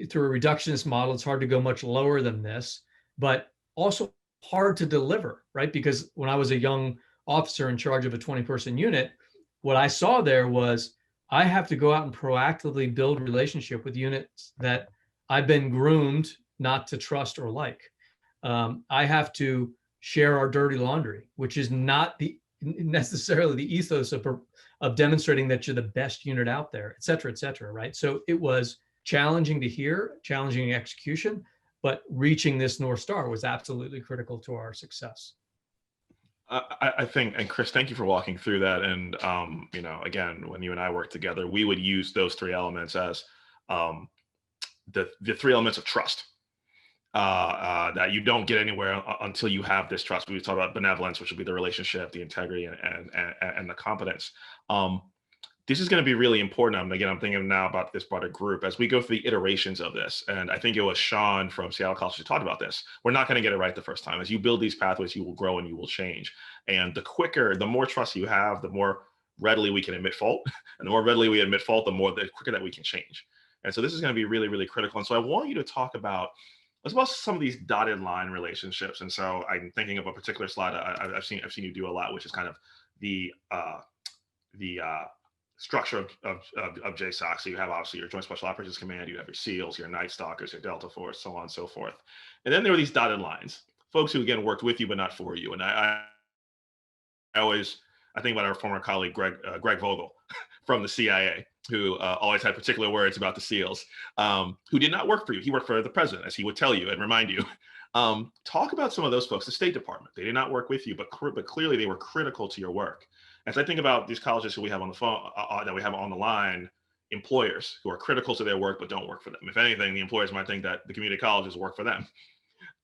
[SPEAKER 2] through a reductionist model. It's hard to go much lower than this, but also hard to deliver, right? Because when I was a young officer in charge of a 20-person unit, what I saw there was I have to go out and proactively build relationship with units that I've been groomed not to trust or like. I have to share our dirty laundry, which is not necessarily the ethos of demonstrating that you're the best unit out there, et cetera, right? So it was challenging to hear, challenging execution, but reaching this North Star was absolutely critical to our success.
[SPEAKER 1] I think, and Chris, thank you for walking through that. And, again, when you and I worked together, we would use those 3 elements as the 3 elements of trust. that you don't get anywhere until you have this trust. We talk about benevolence, which will be the relationship, the integrity, and the competence. This is going to be really important. Again, I'm thinking now about this broader group as we go through the iterations of this. And I think it was Sean from Seattle College who talked about this. We're not going to get it right the first time. As you build these pathways, you will grow and you will change. And the more trust you have, the more readily we can admit fault. And the more readily we admit fault, the quicker that we can change. And so this is going to be really, really critical. And so I want you to talk about some of these dotted line relationships. And so I'm thinking of a particular slide I've seen you do a lot, which is kind of the structure of JSOC. So you have obviously your Joint Special Operations Command, you have your SEALs, your Night Stalkers, your Delta Force, so on and so forth. And then there are these dotted lines, folks who again worked with you but not for you. And I think about our former colleague Greg Vogel from the CIA, who always had particular words about the SEALs, who did not work for you. He worked for the president, as he would tell you and remind you. Talk about some of those folks. The State Department, they did not work with you, but clearly they were critical to your work. As I think about these colleges who we have on the phone, that we have on the line, employers who are critical to their work but don't work for them. If anything, the employers might think that the community colleges work for them.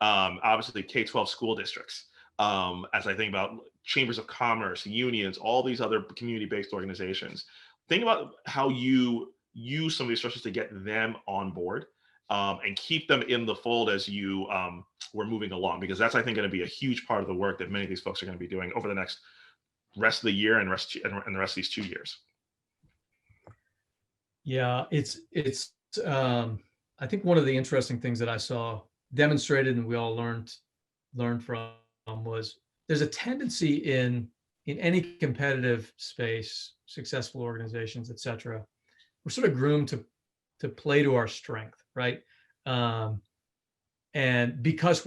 [SPEAKER 1] Obviously, K-12 school districts. As I think about chambers of commerce, unions, all these other community-based organizations, think about how you use some of these structures to get them on board and keep them in the fold as you were moving along, because that's, I think, going to be a huge part of the work that many of these folks are going to be doing over the next rest of the year and the rest of these 2 years.
[SPEAKER 2] Yeah, it's I think one of the interesting things that I saw demonstrated and we all learned from was there's a tendency in any competitive space, successful organizations, et cetera, we're sort of groomed to play to our strength, right? And because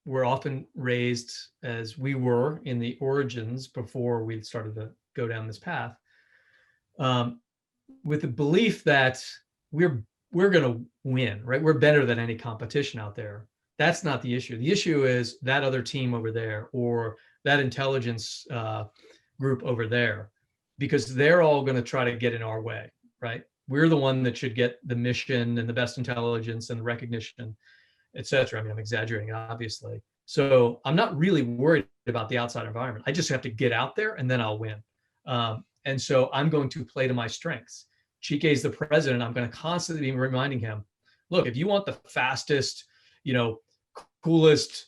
[SPEAKER 2] we're often raised as we were in the origins before we started to go down this path, with the belief that we're going to win, right? We're better than any competition out there. That's not the issue. The issue is that other team over there or that intelligence group over there, because they're all going to try to get in our way, right? We're the one that should get the mission and the best intelligence and the recognition, et cetera. I mean, I'm exaggerating, obviously. So I'm not really worried about the outside environment. I just have to get out there and then I'll win. And so I'm going to play to my strengths. Chike is the president. I'm going to constantly be reminding him, look, if you want the fastest, coolest,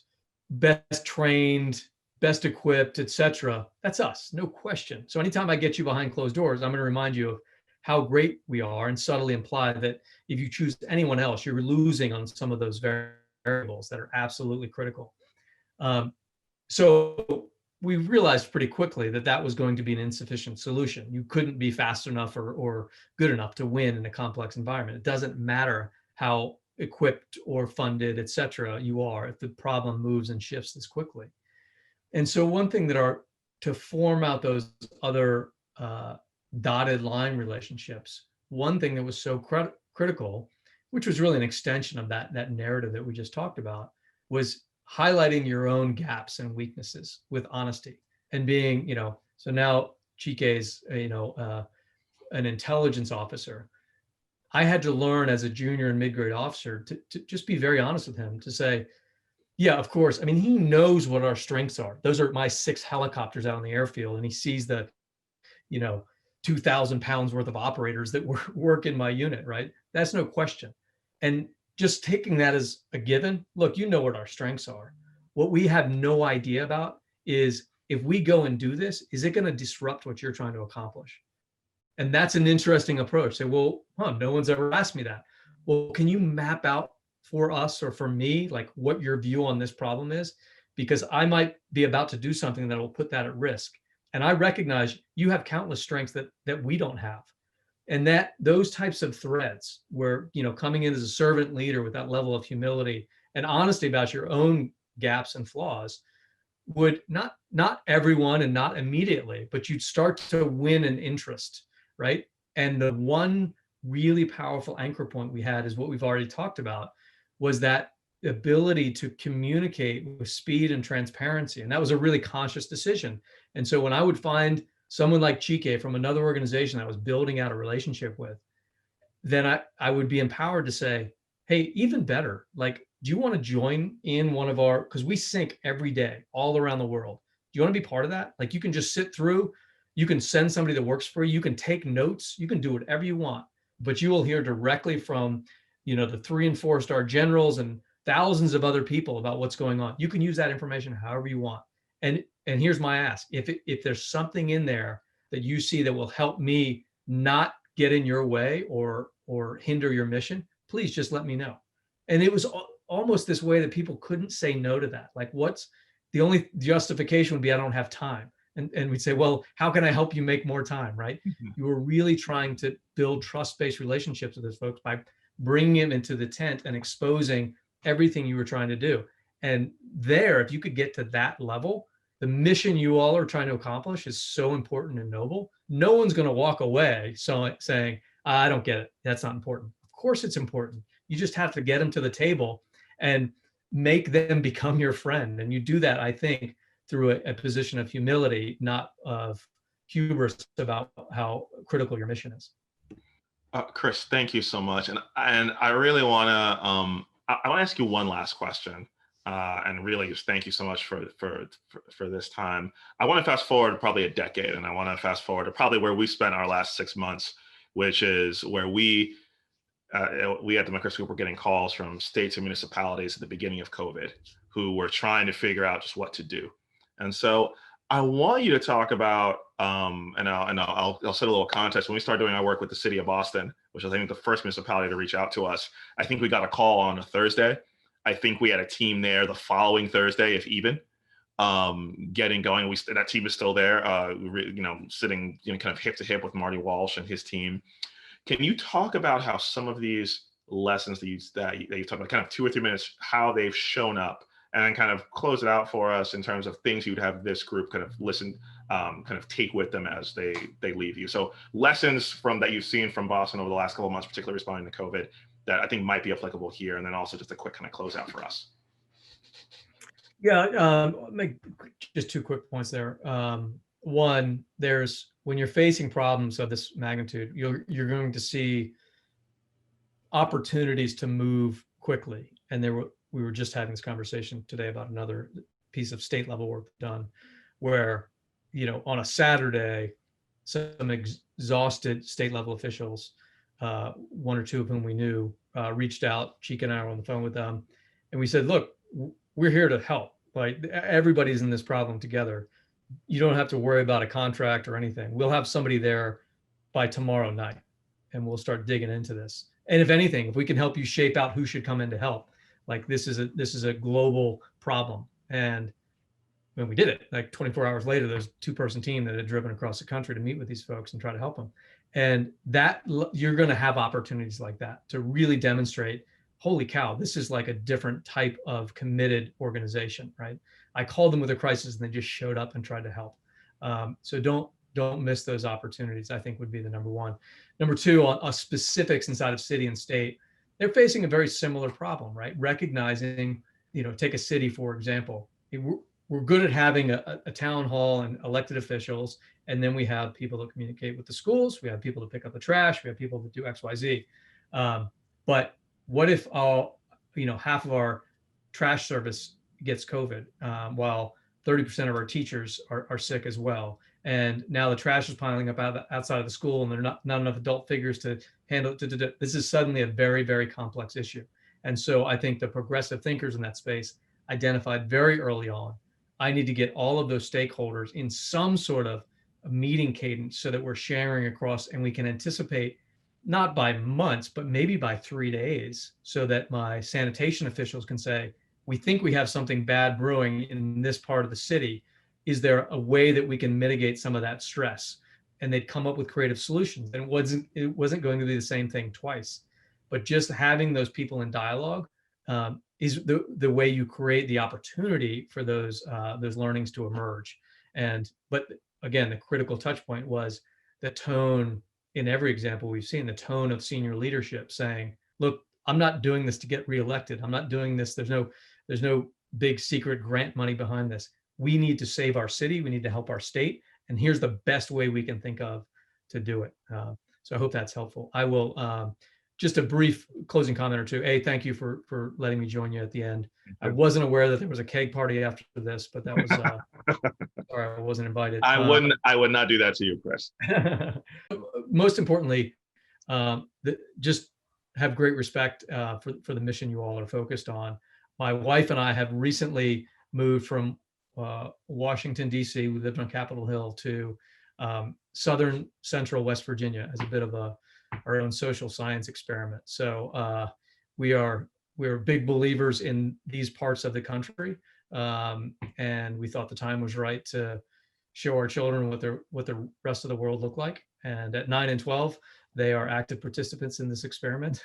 [SPEAKER 2] best trained, best equipped, et cetera, that's us, no question. So anytime I get you behind closed doors, I'm going to remind you of how great we are and subtly imply that if you choose anyone else, you're losing on some of those variables that are absolutely critical. So we realized pretty quickly that that was going to be an insufficient solution. You couldn't be fast enough or good enough to win in a complex environment. It doesn't matter how equipped or funded, et cetera, you are if the problem moves and shifts this quickly. And so one thing to form out those other dotted line relationships, one thing that was so critical, which was really an extension of that narrative that we just talked about, was highlighting your own gaps and weaknesses with honesty and being, so now Chike's, an intelligence officer. I had to learn as a junior and mid-grade officer to just be very honest with him, to say, yeah, of course. I mean, he knows what our strengths are. Those are my 6 helicopters out on the airfield. And he sees the, 2,000 pounds worth of operators that work in my unit, right? That's no question. And just taking that as a given, look, you know what our strengths are. What we have no idea about is if we go and do this, is it going to disrupt what you're trying to accomplish? And that's an interesting approach. Say, well, no one's ever asked me that. Well, can you map out for us or for me, like what your view on this problem is? Because I might be about to do something that will put that at risk. And I recognize you have countless strengths that we don't have. And that those types of threads where, coming in as a servant leader with that level of humility and honesty about your own gaps and flaws would not everyone and not immediately, but you'd start to win an interest, right? And the one really powerful anchor point we had is what we've already talked about, was that ability to communicate with speed and transparency. And that was a really conscious decision. And so when I would find someone like Chike from another organization that I was building out a relationship with, then I would be empowered to say, hey, even better, like do you want to join in one of our, because we sync every day all around the world. Do you want to be part of that? Like, you can just sit through, you can send somebody that works for you, you can take notes, you can do whatever you want, but you will hear directly from, the 3 and 4 star generals and thousands of other people about what's going on. You can use that information however you want. And here's my ask: if there's something in there that you see that will help me not get in your way or hinder your mission, please just let me know. And it was almost this way that people couldn't say no to that. Like, what's the only justification would be, I don't have time. And we'd say, well, how can I help you make more time, right? You were really trying to build trust-based relationships with those folks by bringing them into the tent and exposing everything you were trying to do. And there, if you could get to that level, the mission you all are trying to accomplish is so important and noble. No one's going to walk away saying, I don't get it. That's not important. Of course it's important. You just have to get them to the table and make them become your friend. And you do that, I think, through a position of humility, not of hubris about how critical your mission is.
[SPEAKER 1] Chris, thank you so much. And I really want to, I want to ask you one last question. And really just thank you so much for this time. I want to fast forward probably a decade, and I want to fast forward to probably where we spent our last 6 months, which is where we at the McChrystal Group were getting calls from states and municipalities at the beginning of COVID who were trying to figure out just what to do. And so I want you to talk about, and I'll set a little context. When we started doing our work with the city of Boston, which I think the first municipality to reach out to us, I think we got a call on a Thursday. I think we had a team there the following Thursday, if even, getting going. That team is still there, sitting, kind of hip to hip with Marty Walsh and his team. Can you talk about how some of these lessons that you talked about, kind of 2 or 3 minutes, how they've shown up, and then kind of close it out for us in terms of things you'd have this group kind of listen, kind of take with them as they leave you. So lessons from that you've seen from Boston over the last couple of months, particularly responding to COVID, that I think might be applicable here, and then also just a quick kind of closeout for us.
[SPEAKER 2] Yeah, I'll make just 2 quick points there. One, when you're facing problems of this magnitude, you're going to see opportunities to move quickly. And we were just having this conversation today about another piece of state level work done, where, on a Saturday, some exhausted state level officials, 1 or 2 of whom we knew, reached out. Cheek and I were on the phone with them, and we said, look, we're here to help. Like, everybody's in this problem together. You don't have to worry about a contract or anything. We'll have somebody there by tomorrow night, and we'll start digging into this. And if anything, if we can help you shape out who should come in to help, like, this is a global problem. And when we did it, like 24 hours later, there's a 2-person team that had driven across the country to meet with these folks and try to help them. And that, you're going to have opportunities like that to really demonstrate, holy cow, this is like a different type of committed organization, right? I called them with a crisis and they just showed up and tried to help. So don't miss those opportunities, I think, would be the number one. Number 2, on specifics inside of city and state, they're facing a very similar problem, right? Recognizing, take a city, for example. We're good at having a town hall and elected officials, and then we have people that communicate with the schools, we have people to pick up the trash, we have people that do X, Y, Z. But what if half of our trash service gets COVID, while 30% of our teachers are sick as well? And now the trash is piling up outside of the school, and there are not enough adult figures to handle it. This is suddenly a very, very complex issue. And so I think the progressive thinkers in that space identified very early on, I need to get all of those stakeholders in some sort of meeting cadence so that we're sharing across, and we can anticipate, not by months, but maybe by 3 days, so that my sanitation officials can say, we think we have something bad brewing in this part of the city. Is there a way that we can mitigate some of that stress? And they'd come up with creative solutions. And it wasn't going to be the same thing twice. But just having those people in dialogue is the way you create the opportunity for those learnings to emerge. But again, the critical touch point was the tone. In every example we've seen, the tone of senior leadership saying, look, I'm not doing this to get reelected. I'm not doing this. There's no big secret grant money behind this. We need to save our city. We need to help our state. And here's the best way we can think of to do it. So I hope that's helpful. I will just a brief closing comment or two. Thank you for letting me join you at the end. I wasn't aware that there was a keg party after this, but that was sorry, I wasn't invited.
[SPEAKER 1] I would not do that to you, Chris.
[SPEAKER 2] Most importantly, just have great respect for the mission you all are focused on. My wife and I have recently moved from Washington, D.C. We lived on Capitol Hill to southern central West Virginia as a bit of our own social science experiment. So we're big believers in these parts of the country, and we thought the time was right to show our children what the rest of the world look like. And at 9 and 12, they are active participants in this experiment.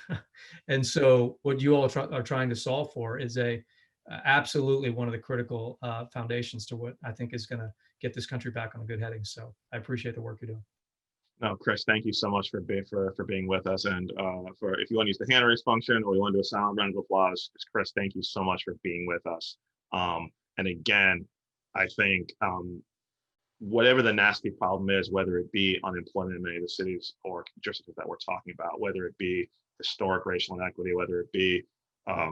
[SPEAKER 2] And so what you all are trying to solve for is absolutely one of the critical foundations to what I think is going to get this country back on a good heading. So I appreciate the work you're doing.
[SPEAKER 1] No, Chris, thank you so much for being with us. And if you want to use the hand raise function or you want to do a silent round of applause, Chris, thank you so much for being with us. And again, I think whatever the nasty problem is, whether it be unemployment in many of the cities or jurisdictions that we're talking about, whether it be historic racial inequity, whether it be our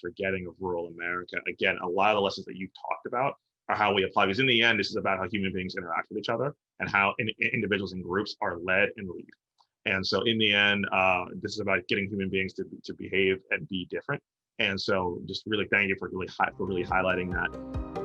[SPEAKER 1] forgetting of rural America. Again, a lot of the lessons that you talked about are how we apply, because in the end, this is about how human beings interact with each other and how individuals and groups are led and lead. And so in the end, this is about getting human beings to behave and be different. And so just really thank you for really highlighting that.